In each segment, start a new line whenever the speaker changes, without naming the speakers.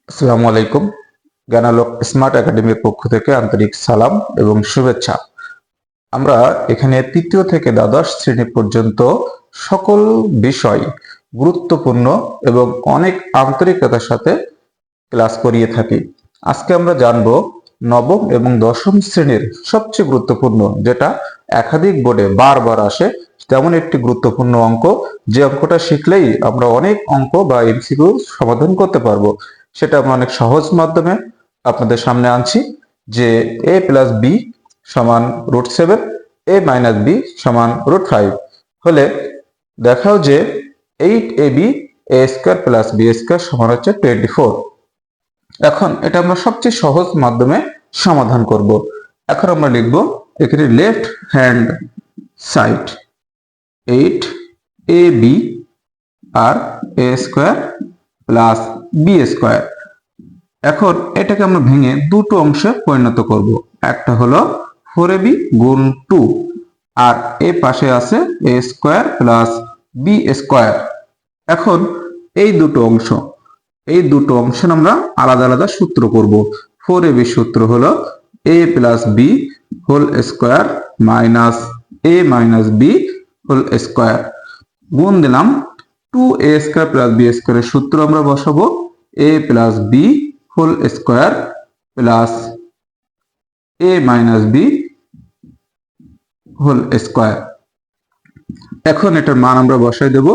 আসসালামু আলাইকুম। জ্ঞানালোক স্মার্ট একাডেমির পক্ষ থেকে আন্তরিক সালাম এবং শুভেচ্ছা। আমরা এখানে তৃতীয় থেকে দ্বাদশ শ্রেণী পর্যন্ত সকল বিষয় গুরুত্বপূর্ণ এবং অনেক আন্তরিকতার সাথে ক্লাস করিয়ে থাকি। আজকে আমরা জানব নবম এবং দশম শ্রেণীর সবচেয়ে গুরুত্বপূর্ণ, যেটা একাধিক বোর্ডে বারবার আসে, তেমন একটি গুরুত্বপূর্ণ অঙ্ক, যে অঙ্কটা শিখলেই আমরা অনেক অঙ্ক বা এমসিকিউ সমাধান করতে পারবো। সেটা আমরা অনেক সহজ মাধ্যমে আপনাদের সামনে আনছি, যে a প্লাস বি সমান √7, a মাইনাস বি সমান √5 হলে দেখাও যে 8ab a square plus B square সমান হচ্ছে 24। এখন এটা আমরা সবচেয়ে সহজ মাধ্যমে সমাধান করব। এখন আমরা লিখব এখানে লেফট হ্যান্ড সাইড 8ab আর a square plus B square. এখন এটাকে আমরা ভেঙে দুটো অংশে পরিণত করব। একটা হলো 4ab গুণ 2 আর এ পাশে আছে a square plus B square. এখন এই দুটো অংশের আমরা আলাদা আলাদা সূত্র করব। 4ab সূত্র হলো a plus B whole square minus a minus B whole square, গুণ দিলাম 2a স্কয়ার প্লাস বি স্কয়ারের সূত্র আমরা বসাবো a plus B whole square plus a minus B whole square. এখন এটার মান আমরা বসাই দেব।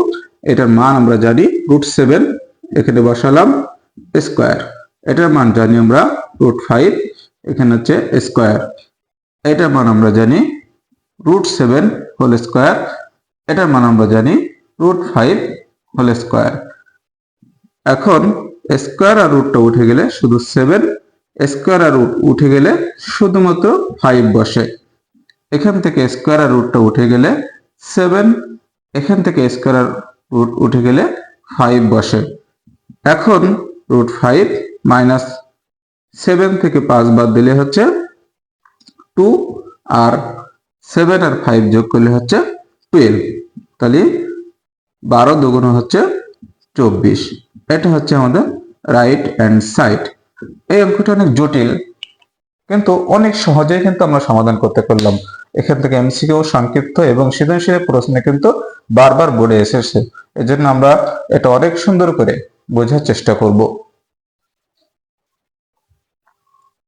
এটার মান আমরা জানি √7, এখানে বসালাম স্কয়ার। এটার মান জানি আমরা √5, এখানে হচ্ছে স্কয়ার। এটার মান আমরা জানি √7 হোল স্কয়ার, এটার মান আমরা জানি √5 হোল স্কয়ার। এখন স্কয়ার আর রুটটা উঠে গেলে শুধু 7, স্কয়ার আর রুট উঠে গেলে শুধুমাত্র 5 বসে। এখান থেকে স্কয়ার আর রুটটা উঠে গেলে 7, এখান থেকে স্কয়ার আর রুট উঠে গেলে 5 বসে। এখন √5 মাইনাস 7 থেকে 5 বাদ দিলে হচ্ছে 2, আর 7 আর 5 যোগ করলে হচ্ছে 12। তাহলে 12 দুগুণ হচ্ছে 24। এটা হচ্ছে আমাদের রাইট হ্যান্ড সাইড। এই অঙ্কটা অনেক জটিল, কিন্তু অনেক সহজেই কিন্তু আমরা সমাধান করতে পারলাম। এখান থেকে এমসিকিউ সংক্ষিপ্ত এবং সৃজনশীল প্রশ্ন কিন্তু বারবার বোর্ডে এসেছে। এজন্য আমরা এটা অনেক সুন্দর করে বোঝার চেষ্টা করব।